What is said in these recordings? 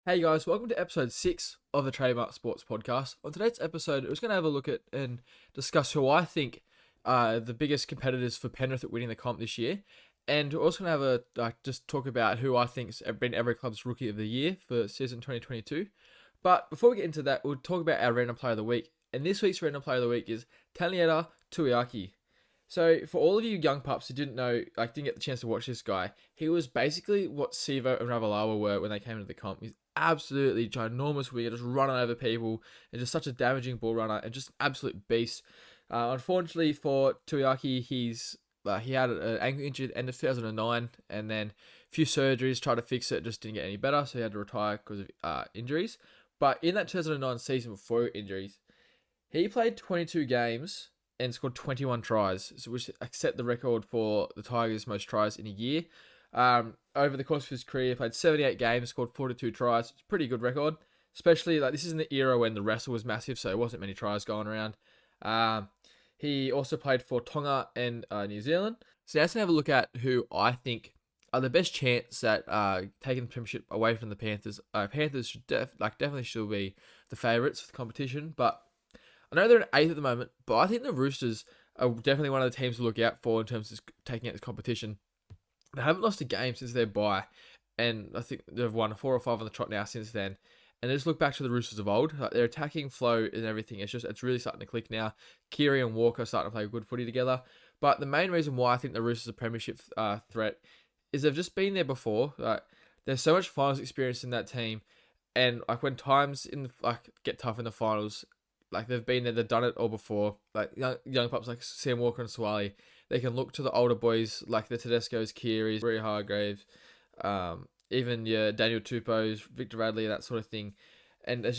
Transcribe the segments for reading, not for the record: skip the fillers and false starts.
Hey guys, welcome to episode 6 of the Trademark Sports Podcast. On today's episode, we're just going to have a look at and discuss who I think are the biggest competitors for Penrith at winning the comp this year. And we're also going to have just talk about who I think's been every club's rookie of the year for season 2022. But before we get into that, we'll talk about our random player of the week. And this week's random player of the week is Taniela Tuiaki. So for all of you young pups who didn't get the chance to watch this guy, he was basically what Sivo and Ravalawa were when they came into the comp. He's absolutely ginormous winger, just running over people, and just such a damaging ball runner, and just an absolute beast. Unfortunately for Tuiaki, he had an ankle injury at the end of 2009, and then a few surgeries, tried to fix it, just didn't get any better, so he had to retire because of injuries. But in that 2009 season before injuries, he played 22 games and scored 21 tries, which set the record for the Tigers' most tries in a year. Over the course of his career, he played 78 games, scored 42 tries. It's a pretty good record, especially this is in the era when the wrestle was massive, so there wasn't many tries going around. He also played for Tonga and New Zealand. So now let's have a look at who I think are the best chance at taking the premiership away from the Panthers. Panthers should definitely should be the favourites for the competition, but I know they're in 8th at the moment, but I think the Roosters are definitely one of the teams to look out for in terms of taking out this competition. They haven't lost a game since their bye, and I think they've won 4 or 5 on the trot now since then. And just look back to the Roosters of old. Their attacking flow and everything, it's really starting to click now. Keary and Walker are starting to play good footy together. But the main reason why I think the Roosters are a premiership threat is they've just been there before. There's so much finals experience in that team, and when times get tough in the finals, they've been there, they've done it all before. Young pups like Sam Walker and Swally, they can look to the older boys like the Tedesco's, Keary's, Rhea Hargraves, even your Daniel Tupou's, Victor Radley, that sort of thing. And I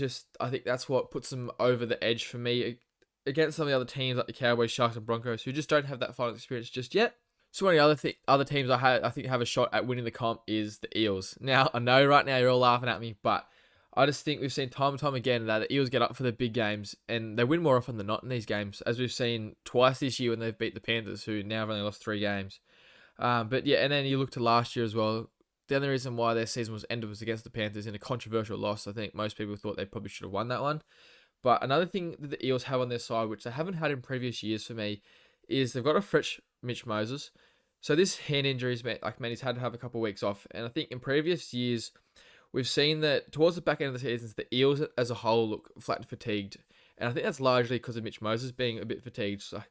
think that's what puts them over the edge for me against some of the other teams like the Cowboys, Sharks, and Broncos who just don't have that final experience just yet. So one of the other teams I think have a shot at winning the comp is the Eels. Now I know right now you're all laughing at me, but I just think we've seen time and time again that the Eels get up for the big games and they win more often than not in these games, as we've seen twice this year when they've beat the Panthers, who now have only lost 3 games. But yeah, and then you look to last year as well. The only reason why their season was ended was against the Panthers in a controversial loss. I think most people thought they probably should have won that one. But another thing that the Eels have on their side, which they haven't had in previous years for me, is they've got a fresh Mitch Moses. So this hand injury meant he's had to have a couple of weeks off. And I think in previous years, we've seen that towards the back end of the season, the Eels as a whole look flat and fatigued. And I think that's largely because of Mitch Moses being a bit fatigued. So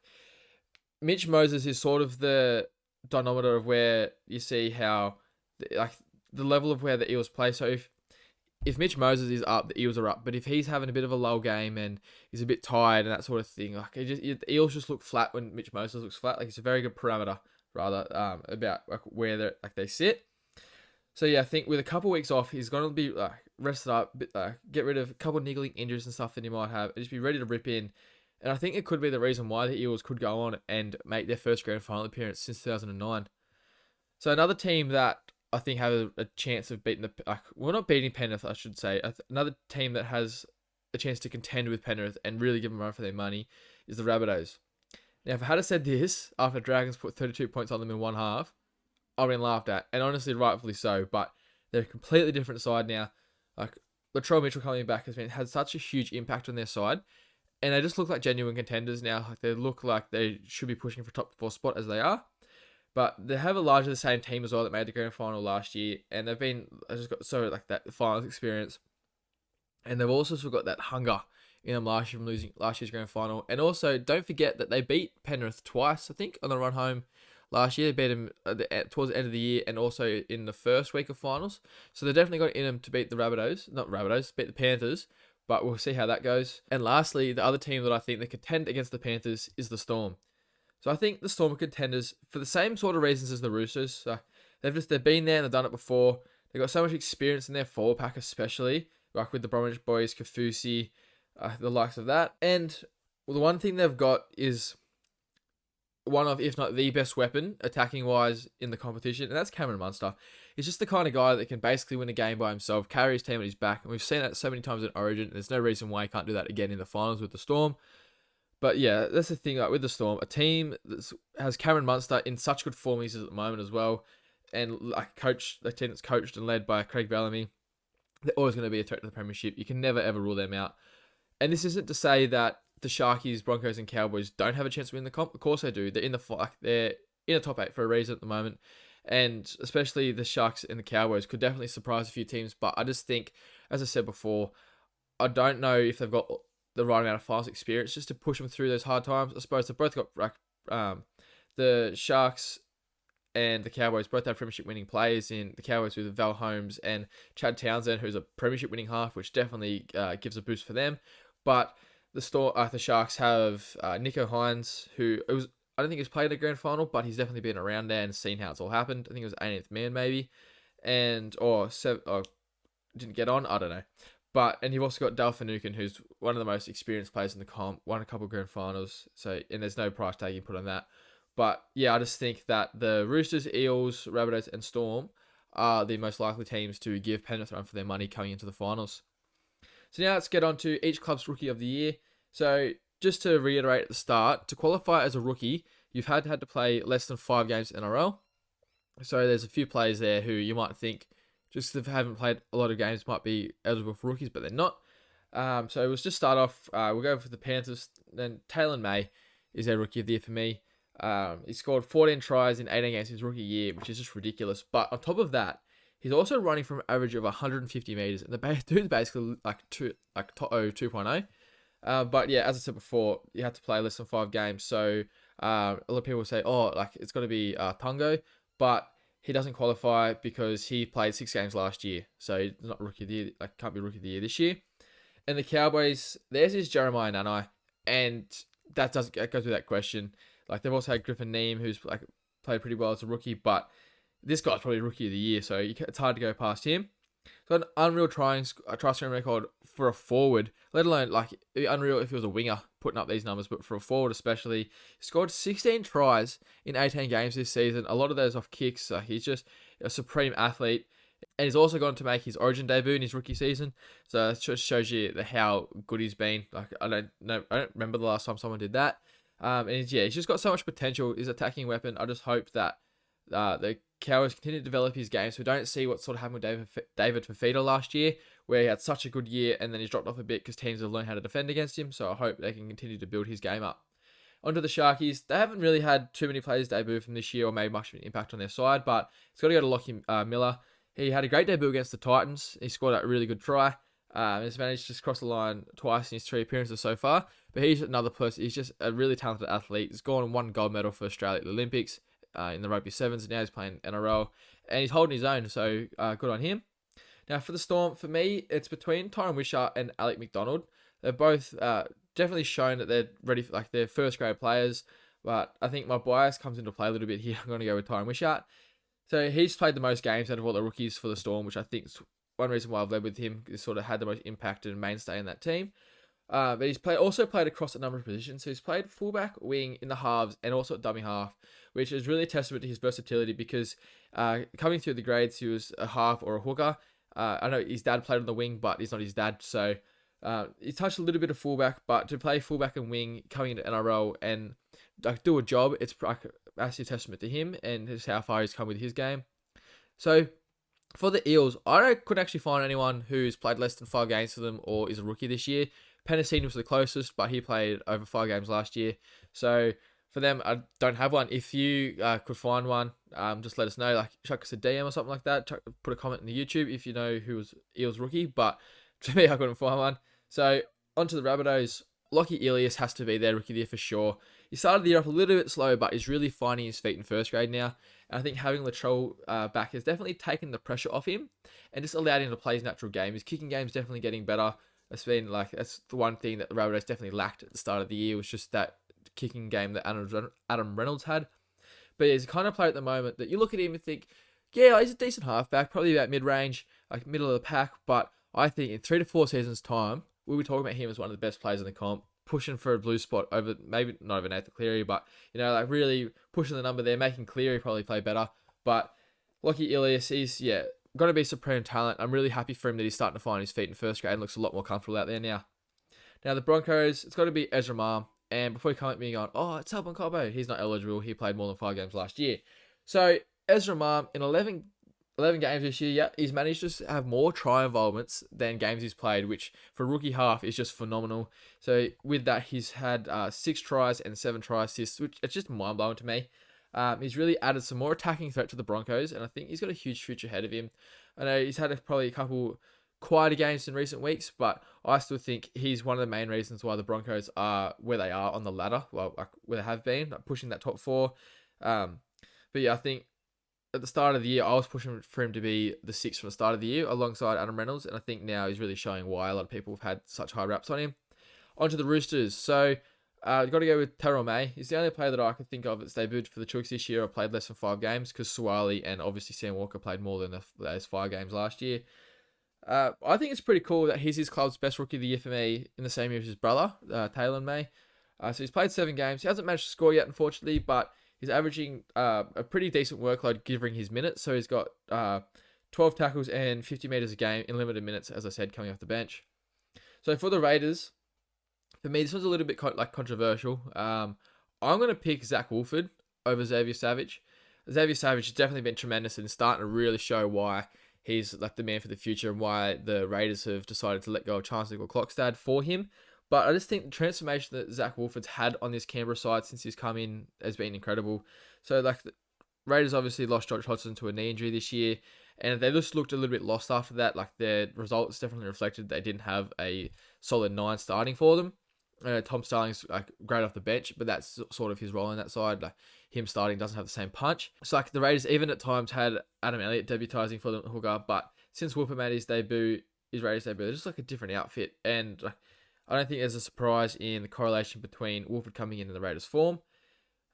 Mitch Moses is sort of the dynamometer of where you see how the level of where the Eels play. So if Mitch Moses is up, the Eels are up. But if he's having a bit of a lull game and he's a bit tired and that sort of thing, the Eels just look flat when Mitch Moses looks flat. It's a very good parameter rather about where they sit. So yeah, I think with a couple weeks off, he's going to be rested up, get rid of a couple of niggling injuries and stuff that he might have, and just be ready to rip in. And I think it could be the reason why the Eels could go on and make their first grand final appearance since 2009. So another team that I think have a chance of beating not beating Penrith, I should say. Another team that has a chance to contend with Penrith and really give them a run for their money is the Rabbitohs. Now, if I had said this after Dragons put 32 points on them in one half, I've been laughed at, and honestly, rightfully so. But they're a completely different side now. Latrell Mitchell coming back has had such a huge impact on their side, and they just look like genuine contenders now. They look like they should be pushing for top 4 spot as they are. But they have a largely the same team as well that made the grand final last year, and they've just got that finals experience, and they've also still got that hunger in them last year from losing last year's grand final. And also, don't forget that they beat Penrith twice, I think, on the run home last year. They beat them towards the end of the year and also in the first week of finals. So they've definitely got it in them to beat the beat the Panthers. But we'll see how that goes. And lastly, the other team that I think that contend against the Panthers is the Storm. So I think the Storm are contenders for the same sort of reasons as the Roosters. So they've been there and they've done it before. They've got so much experience in their forward pack, especially with the Bromwich boys, Kafusi, the likes of that. And the one thing they've got is one of, if not the best weapon, attacking wise in the competition, and that's Cameron Munster. He's just the kind of guy that can basically win a game by himself, carry his team on his back, and we've seen that so many times in Origin. There's no reason why he can't do that again in the finals with the Storm. But yeah, that's the thing with the Storm, a team that has Cameron Munster in such good form he's at the moment as well, and the team that's coached and led by Craig Bellamy. they're always going to be a threat to the premiership. You can never ever rule them out. And this isn't to say that the Sharkies, Broncos, and Cowboys don't have a chance to win the comp. Of course they do. They're in the top 8 for a reason at the moment, and especially the Sharks and the Cowboys could definitely surprise a few teams. But I just think, as I said before, I don't know if they've got the right amount of finals experience just to push them through those hard times. I suppose they've both got the Sharks and the Cowboys both have premiership winning players in the Cowboys with Val Holmes and Chad Townsend, who's a premiership winning half, which definitely gives a boost for them. But the Sharks have Nico Hines, I don't think he's played a grand final, but he's definitely been around there and seen how it's all happened. I think it was 18th man maybe, or didn't get on. I don't know. And you've also got Dale Finucane, who's one of the most experienced players in the comp, won a couple of grand finals, and there's no price tag you put on that. But yeah, I just think that the Roosters, Eels, Rabbitohs, and Storm are the most likely teams to give Penrith a run for their money coming into the finals. So now let's get on to each club's Rookie of the Year. So just to reiterate at the start, to qualify as a rookie, you've had to play less than 5 games in a row. So there's a few players there who you might think, just if they haven't played a lot of games, might be eligible for rookies, but they're not. So let's just start off. We'll go for the Panthers. Then Taylor May is their Rookie of the Year for me. He scored 14 tries in 18 games his rookie year, which is just ridiculous. But on top of that, he's also running from an average of 150 meters, and the dude's basically like 2.0. But yeah, as I said before, you have to play less than 5 games. So a lot of people say, it's got to be Tungo, but he doesn't qualify because he played 6 games last year, so he's not Rookie of the Year. Can't be Rookie of the Year this year. And the Cowboys, theirs is Jeremiah Nanai, and that goes with that question. They've also had Griffin Neem, who's played pretty well as a rookie, but this guy's probably Rookie of the Year, so it's hard to go past him. So an unreal try scoring record for a forward, let alone it'd be unreal if he was a winger putting up these numbers, but for a forward especially, he scored 16 tries in 18 games this season. A lot of those off kicks. He's just a supreme athlete, and he's also gone to make his Origin debut in his rookie season. So it just shows you how good he's been. I don't remember the last time someone did that. And he's just got so much potential. His attacking weapon. I just hope that the Cowboys continue to develop his game, so we don't see what sort of happened with David Fafita last year, where he had such a good year and then he's dropped off a bit because teams have learned how to defend against him. So I hope they can continue to build his game up. Onto the Sharkies, they haven't really had too many players debut from this year or made much of an impact on their side, but it's got to go to Lockie Miller. He had a great debut against the Titans. He scored a really good try. He's managed to just cross the line twice in his 3 appearances so far. But he's another person. He's just a really talented athlete. He's gone and won gold medal for Australia at the Olympics in the rugby sevens. And now he's playing NRL. And he's holding his own, so good on him. Now for the Storm, for me, it's between Tyron Wishart and Alec McDonald. They've both definitely shown that they're ready for they're first grade players. But I think my bias comes into play a little bit here. I'm going to go with Tyron Wishart. So he's played the most games out of all the rookies for the Storm, which I think is one reason why I've led with him. He's sort of had the most impact and mainstay in that team. But he's also played across a number of positions. So he's played fullback, wing, in the halves, and also at dummy half, which is really a testament to his versatility because coming through the grades, he was a half or a hooker. I know his dad played on the wing, but he's not his dad. So he touched a little bit of fullback, but to play fullback and wing coming into NRL and do a job, it's a massive testament to him and just how far he's come with his game. So for the Eels, I couldn't actually find anyone who's played less than 5 games for them or is a rookie this year. Penasini was the closest, but he played over 5 games last year. So for them, I don't have one. If you could find one, just let us know. Chuck us a DM or something like that. Put a comment in the YouTube if you know who was Eels rookie. But for me, I couldn't find one. So onto the Rabbitohs. Lockie Ilias has to be their rookie there for sure. He started the year off a little bit slow, but he's really finding his feet in first grade now. And I think having Latrell back has definitely taken the pressure off him and just allowed him to play his natural game. His kicking game's definitely getting better. That's the one thing that the Rabbitohs definitely lacked at the start of the year, was just that kicking game that Adam Reynolds had. But he's the kind of player at the moment that you look at him and think, yeah, he's a decent halfback, probably about mid-range, middle of the pack. But I think in 3 to 4 seasons' time, we'll be talking about him as one of the best players in the comp, pushing for a blue spot over, maybe not over Nathan Cleary, but, really pushing the number there, making Cleary probably play better. But Lockie Ilias, he's, going to be supreme talent. I'm really happy for him that he's starting to find his feet in first grade and looks a lot more comfortable out there now. Now, the Broncos, it's got to be Ezra Mam. And before you come at me going, it's Albon Cobbo, he's not eligible. He played more than 5 games last year. So, Ezra Mam, in 11 11 games this year, yeah, he's managed to have more try involvements than games he's played, which for rookie half is just phenomenal. So with that, he's had 6 tries and 7 try assists, which it's just mind blowing to me. He's really added some more attacking threat to the Broncos, and I think he's got a huge future ahead of him. I know he's had probably a couple quieter games in recent weeks, but I still think he's one of the main reasons why the Broncos are where they are on the ladder, well, like where they have been, like pushing that top 4. But yeah, I think at the start of the year, I was pushing for him to be the 6th from the start of the year alongside Adam Reynolds, and I think now he's really showing why a lot of people have had such high raps on him. Onto the Roosters. So, you've got to go with Terrell May. He's the only player that I can think of that's debuted for the Chooks this year or played less than 5 games, because Suwali and obviously Sam Walker played more than those 5 games last year. I think it's pretty cool that he's his club's best rookie of the year for me in the same year as his brother, Taylor May. So he's played 7 games. He hasn't managed to score yet, unfortunately, but he's averaging a pretty decent workload given his minutes. So he's got 12 tackles and 50 metres a game in limited minutes, as I said, coming off the bench. So for the Raiders, for me, this one's a little bit controversial. I'm going to pick Zach Wolford over Xavier Savage. Xavier Savage has definitely been tremendous and starting to really show why he's like the man for the future and why the Raiders have decided to let go of Chancellor Clockstad for him. But I just think the transformation that Zach Wolford's had on this Canberra side since he's come in has been incredible. So like the Raiders obviously lost Josh Hodgson to a knee injury this year, and they just looked a little bit lost after that. Like their results definitely reflected they didn't have a solid 9 starting for them. Tom Starling's like great off the bench, but that's sort of his role in that side. Like him starting doesn't have the same punch. So like the Raiders even at times had Adam Elliott debutising for them at hooker, but since Wolford made his Raiders debut, they're just like a different outfit. And I don't think there's a surprise in the correlation between Wolford coming in and the Raiders' form.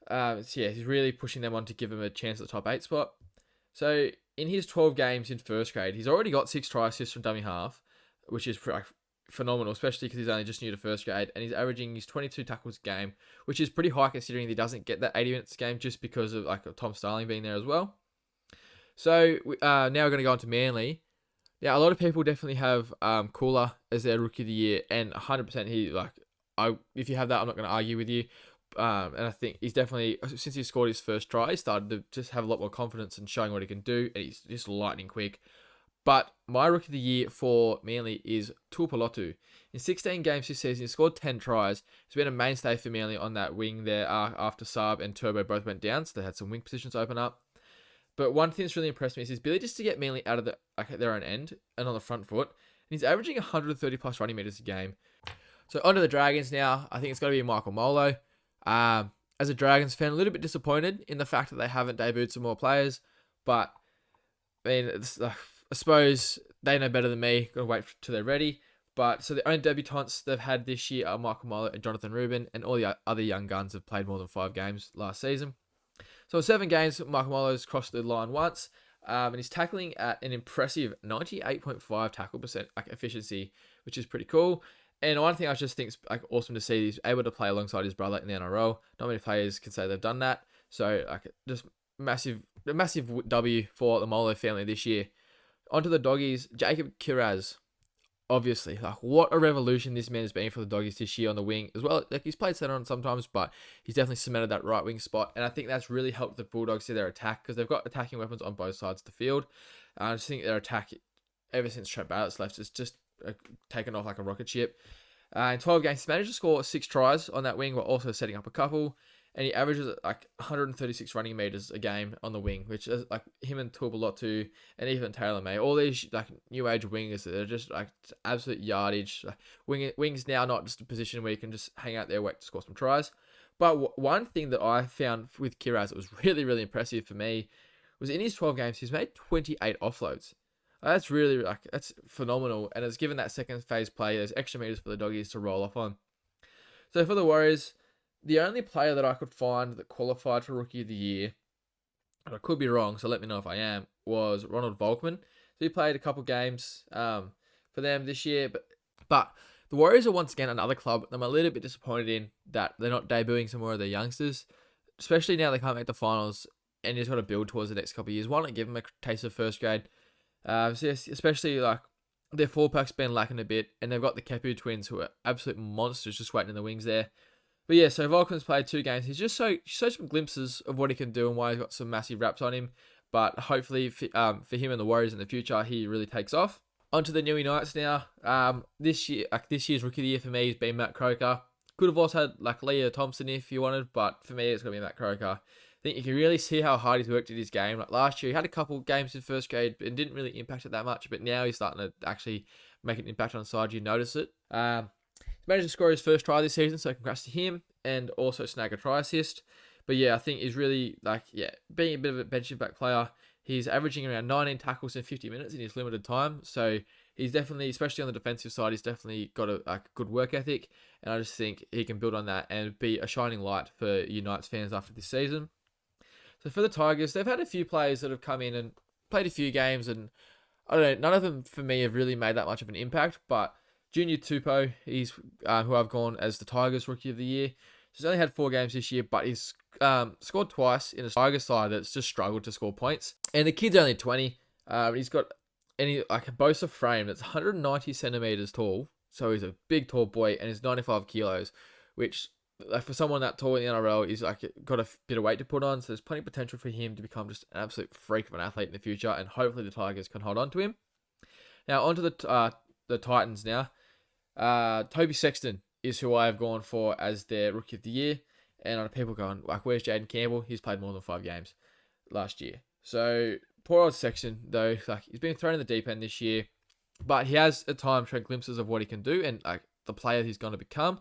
So yeah, he's really pushing them on to give him a chance at the top 8 spot. So in his 12 games in first grade, he's already got 6 try assists from dummy half, which is phenomenal, especially because he's only just new to first grade, and he's averaging his 22 tackles a game, which is pretty high considering he doesn't get that 80 minutes a game just because of like Tom Starling being there as well. So now we're going to go on to Manly. Yeah, a lot of people definitely have Cooler as their rookie of the year, and 100% if you have that, I'm not going to argue with you. And I think he's definitely, since he scored his first try, he started to just have a lot more confidence in showing what he can do, and he's just lightning quick. But my rookie of the year for Manly is Tuipulotu. In 16 games this season, he scored 10 tries. He's been a mainstay for Manly on that wing there after Saab and Turbo both went down, so they had some wing positions open up. But one thing that's really impressed me is his ability just to get Manly out of their own end and on the front foot. And he's averaging 130 plus running meters a game. So onto the Dragons now. I think it's got to be Michael Molo. As a Dragons fan, a little bit disappointed in the fact that they haven't debuted some more players. But, I mean, I suppose they know better than me. Gotta wait till they're ready. But so the only debutants they've had this year are Michael Molo and Jonathan Rubin, and all the other young guns have played more than 5 games last season. So in 7 games, Michael Molo's crossed the line once, and he's tackling at an impressive 98.5 tackle percent efficiency, which is pretty cool. And one thing I just think is awesome to see is able to play alongside his brother in the NRL. Not many players can say they've done that. So just massive W for the Molo family this year. Onto the Doggies, Jacob Kiraz. Obviously, what a revolution this man has been for the Doggies this year on the wing as well. He's played centre on sometimes, but he's definitely cemented that right wing spot, and I think that's really helped the Bulldogs to their attack because they've got attacking weapons on both sides of the field. I just think their attack, ever since Trent Barrett's left, has just taken off like a rocket ship. In 12 games, he's managed to score 6 tries on that wing while also setting up a couple. And he averages 136 running meters a game on the wing, which is him and Tuipulotu and even Taylor May. All these new age wingers, they're just absolute yardage. Wings now not just a position where you can just hang out there, wait to score some tries. But one thing that I found with Kiraz that was really, really impressive for me was in his 12 games, he's made 28 offloads. That's really that's phenomenal, and it's given that second phase play those extra meters for the Doggies to roll off on. So for the Warriors, the only player that I could find that qualified for Rookie of the Year, and I could be wrong, so let me know if I am, was Ronald Volkman. So he played a couple games for them this year, but the Warriors are once again another club that I'm a little bit disappointed in that they're not debuting some more of their youngsters, especially now they can't make the finals and you just got to build towards the next couple of years. Why not give them a taste of first grade? So yes, especially their 4-pack's been lacking a bit, and they've got the Kepu twins who are absolute monsters just waiting in the wings there. But yeah, so Volkman's played 2 games. He's just showed some glimpses of what he can do and why he's got some massive raps on him. But hopefully for him and the Warriors in the future, he really takes off. On to the Newey Knights now. This year's Rookie of the Year for me has been Matt Croker. Could have also had like Leah Thompson if you wanted, but for me it's going to be Matt Croker. I think you can really see how hard he's worked at his game. Like last year, he had a couple games in first grade and didn't really impact it that much, but now he's starting to actually make an impact on the side. You notice it. He managed to score his first try this season, so congrats to him, and also snag a try assist. But yeah, I think he's really being a bit of a bench impact player. He's averaging around 19 tackles in 50 minutes in his limited time, so he's definitely, especially on the defensive side, he's definitely got a good work ethic, and I just think he can build on that and be a shining light for Unites fans after this season. So for the Tigers, they've had a few players that have come in and played a few games, and I don't know, none of them for me have really made that much of an impact, but Junior Tupou, he's who I've gone as the Tigers Rookie of the Year. He's only had 4 games this year, but he's scored twice in a Tigers side that's just struggled to score points. And the kid's only 20. He's got boasts a frame that's 190 centimeters tall, so he's a big tall boy, and he's 95 kilos, which for someone that tall in the NRL, he's got a bit of weight to put on. So there's plenty of potential for him to become just an absolute freak of an athlete in the future, and hopefully the Tigers can hold on to him. Now onto the Titans now. Toby Sexton is who I have gone for as their Rookie of the Year. And a lot of people going, like, where's Jaden Campbell? He's played more than 5 games last year. So, poor old Sexton, though, he's been thrown in the deep end this year. But he has, at times, shown glimpses of what he can do and, the player he's going to become.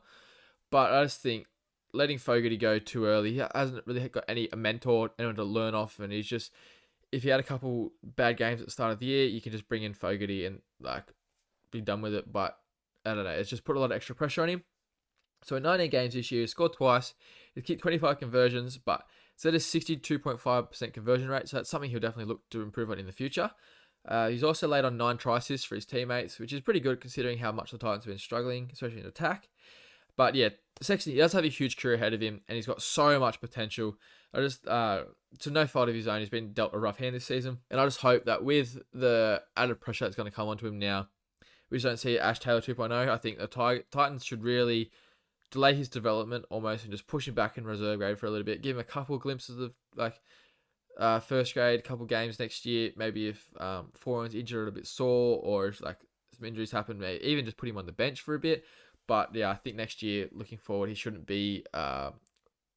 But I just think letting Fogarty go too early, he hasn't really got a mentor, anyone to learn off. And he's just, if he had a couple bad games at the start of the year, you can just bring in Fogarty and, be done with it. But, I don't know, it's just put a lot of extra pressure on him. So in 19 games this year, he scored twice. He's kicked 25 conversions, but it's at a 62.5% conversion rate, so that's something he'll definitely look to improve on in the future. He's also laid on 9 try assists for his teammates, which is pretty good considering how much the Titans have been struggling, especially in attack. But yeah, Sexton, he does have a huge career ahead of him, and he's got so much potential. I just, to no fault of his own, he's been dealt a rough hand this season, and I just hope that with the added pressure that's going to come onto him now, we just don't see Ash Taylor 2.0. I think the Titans should really delay his development almost and just push him back in reserve grade for a little bit. Give him a couple of glimpses of first grade, couple games next year. Maybe if Foran's injured or a bit sore, or if some injuries happen, maybe even just put him on the bench for a bit. But yeah, I think next year, looking forward, he shouldn't be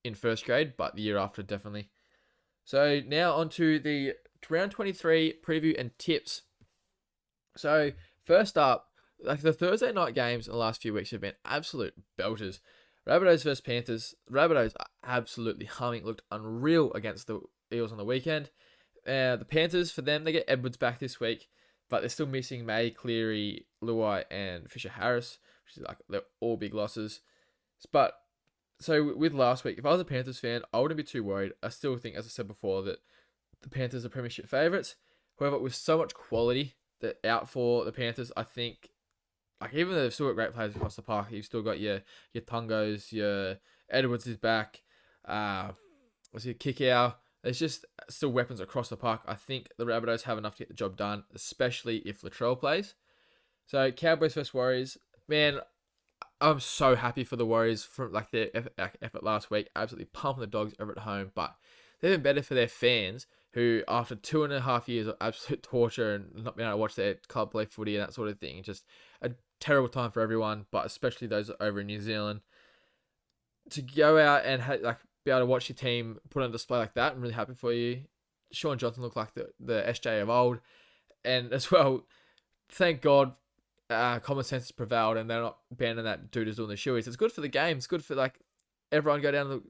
in first grade, but the year after definitely. So now on to the round 23 preview and tips. So first up, the Thursday night games in the last few weeks have been absolute belters. Rabbitohs versus Panthers. Rabbitohs are absolutely humming. Looked unreal against the Eels on the weekend. The Panthers, for them, they get Edwards back this week, but they're still missing May, Cleary, Luai, and Fisher-Harris, which is they're all big losses. But so with last week, if I was a Panthers fan, I wouldn't be too worried. I still think, as I said before, that the Panthers are premiership favourites. However, with so much quality that out for the Panthers, I think, even though they've still got great players across the park, you've still got your Tungos, your Edwards is back, Kikau. There's just still weapons across the park. I think the Rabbitohs have enough to get the job done, especially if Latrell plays. So Cowboys versus Warriors, man, I'm so happy for the Warriors from their effort last week, absolutely pumping the Dogs over at home. But they've been better for their fans, who after 2.5 years of absolute torture and not being able to watch their club play footy and that sort of thing, just a terrible time for everyone, but especially those over in New Zealand, to go out and be able to watch your team put on display like that. I'm really happy for you. Sean Johnson looked like the SJ of old, and as well, thank God, common sense has prevailed and they're not banning that dude who's doing the shoeies. It's good for the game. It's good for everyone go down to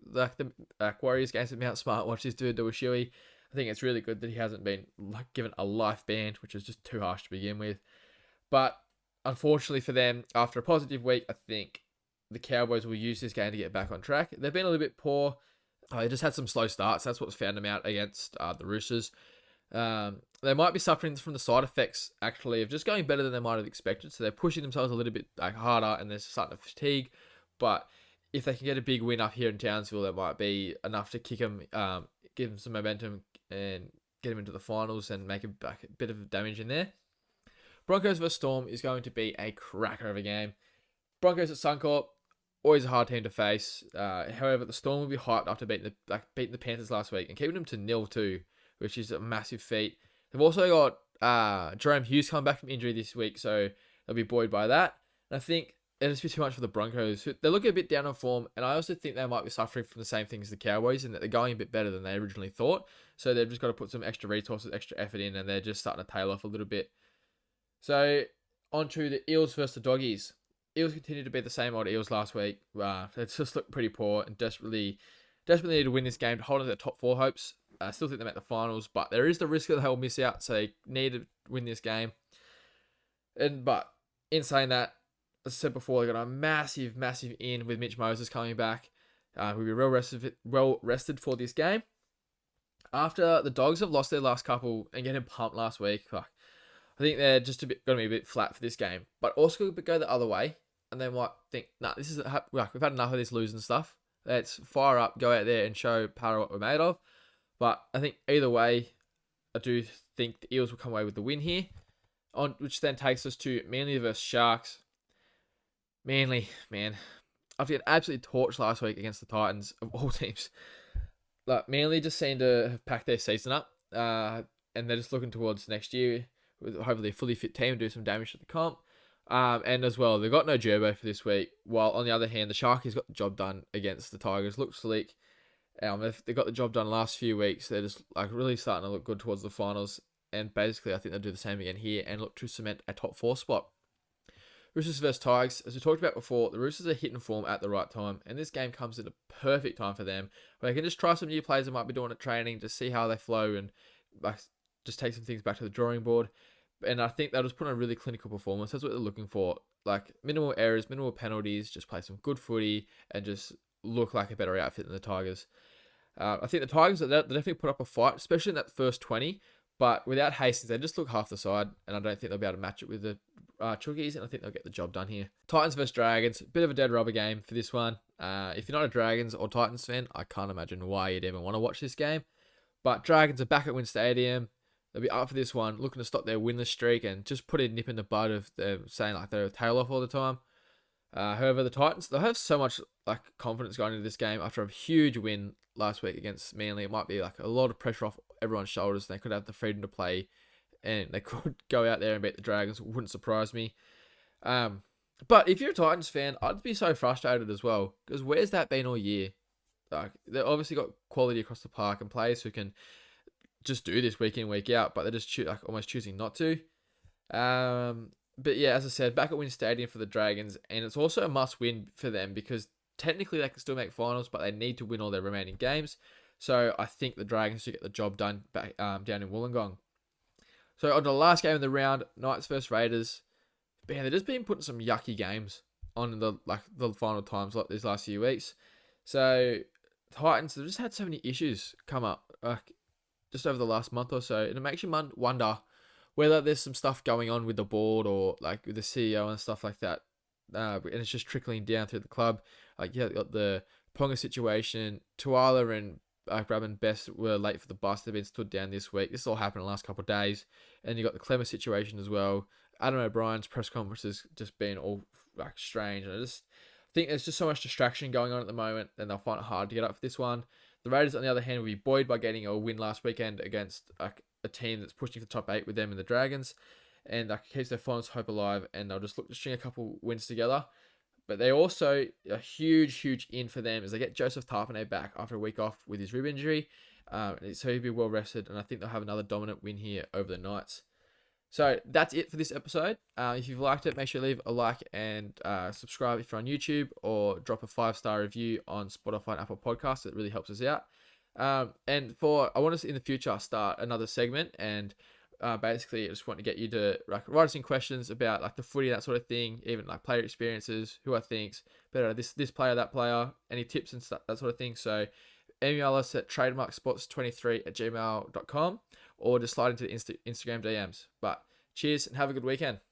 the Warriors games at Mount Smart, watch this dude do a shoey. I think it's really good that he hasn't been given a life ban, which is just too harsh to begin with. But unfortunately for them, after a positive week, I think the Cowboys will use this game to get back on track. They've been a little bit poor. They just had some slow starts. That's what's found them out against the Roosters. They might be suffering from the side effects, actually, of just going better than they might have expected. So they're pushing themselves a little bit harder and they're starting to fatigue. But if they can get a big win up here in Townsville, that might be enough to kick them, give them some momentum and get them into the finals and make a bit of damage in there. Broncos vs Storm is going to be a cracker of a game. Broncos at Suncorp, always a hard team to face. However, the Storm will be hyped after beating the Panthers last week and keeping them to 0-2 which is a massive feat. They've also got Jerome Hughes coming back from injury this week, so they'll be buoyed by that. And I think it'll just be too much for the Broncos. They're looking a bit down on form, and I also think they might be suffering from the same thing as the Cowboys, in that they're going a bit better than they originally thought. So they've just got to put some extra resources, extra effort in, and they're just starting to tail off a little bit. So on to the Eels versus the Doggies. Eels continue to be the same old Eels last week. They just looked pretty poor and desperately need to win this game to hold on to their top 4 hopes. I still think they make the finals, but there is the risk that they'll miss out, so they need to win this game. But in saying that, as I said before, they got a massive in with Mitch Moses coming back. We'll be well rested for this game. After the Dogs have lost their last couple and getting pumped last week, I think they're just going to be a bit flat for this game. But also could go the other way, and they might think, this is we've had enough of this losing stuff. Let's fire up, go out there and show Para what we're made of. But I think either way, I do think the Eels will come away with the win here, which then takes us to Manly versus Sharks. Manly, man, after getting absolutely torched last week against the Titans of all teams, Manly just seem to have packed their season up, and they're just looking towards next year with hopefully a fully fit team, do some damage to the comp. And as well, they've got no Gerbo for this week, while on the other hand, the Sharkies got the job done against the Tigers. Look sleek. They've got the job done the last few weeks. They're just really starting to look good towards the finals. And basically, I think they'll do the same again here and look to cement a top 4 spot. Roosters versus Tigers. As we talked about before, the Roosters are hitting form at the right time, and this game comes at a perfect time for them, where they can just try some new players that might be doing at training to see how they flow and just take some things back to the drawing board. And I think they'll just put on a really clinical performance. That's what they're looking for. Minimal errors, minimal penalties, just play some good footy and just look like a better outfit than the Tigers. I think the Tigers, they definitely put up a fight, especially in that first 20. But without Hastings, they just look half the side, and I don't think they'll be able to match it with the Chookies, and I think they'll get the job done here. Titans versus Dragons, bit of a dead rubber game for this one. If you're not a Dragons or Titans fan, I can't imagine why you'd even want to watch this game. But Dragons are back at Wynn Stadium. They'll be up for this one, looking to stop their winless streak and just put a nip in the bud of them saying they're a tail off all the time. However, the Titans, they'll have so much confidence going into this game after a huge win last week against Manly. It might be a lot of pressure off everyone's shoulders. They could have the freedom to play, and they could go out there and beat the Dragons. Wouldn't surprise me. But if you're a Titans fan, I'd be so frustrated as well, because where's that been all year? They've obviously got quality across the park and players who can just do this week in, week out, but they're just almost choosing not to. But yeah, as I said, back at Wynn Stadium for the Dragons, and it's also a must-win for them because technically they can still make finals, but they need to win all their remaining games. So I think the Dragons should get the job done back down in Wollongong. So on to the last game of the round, Knights versus Raiders. Man, they've just been putting some yucky games on the final times these last few weeks. So Titans, they've just had so many issues come up just over the last month or so, and it makes you wonder whether there's some stuff going on with the board or with the CEO and stuff like that. And it's just trickling down through the club. You got the Ponga situation. Tuala and Brabham Best were late for the bus. They've been stood down this week. This all happened in the last couple of days. And you got the Clemmer situation as well. Adam O'Brien's press conference has just been all strange. And I just think there's just so much distraction going on at the moment, and they'll find it hard to get up for this one. The Raiders, on the other hand, will be buoyed by getting a win last weekend against a team that's pushing for the top 8 with them and the Dragons, and keeps their finals hope alive, and they'll just look to string a couple wins together. But they also, a huge in for them, is they get Joseph Tarpanay back after a week off with his rib injury, so he'll be well rested, and I think they'll have another dominant win here over the Knights. So that's it for this episode. If you've liked it, make sure you leave a like and subscribe if you're on YouTube, or drop a 5-star review on Spotify and Apple Podcasts. It really helps us out. And I want us in the future start another segment, and basically I just want to get you to write us in questions about the footy, that sort of thing, even player experiences, who I think's better, this player, that player, any tips and stuff, that sort of thing. So email us at trademarksports23@gmail.com, or just slide into the Instagram DMs. But cheers and have a good weekend.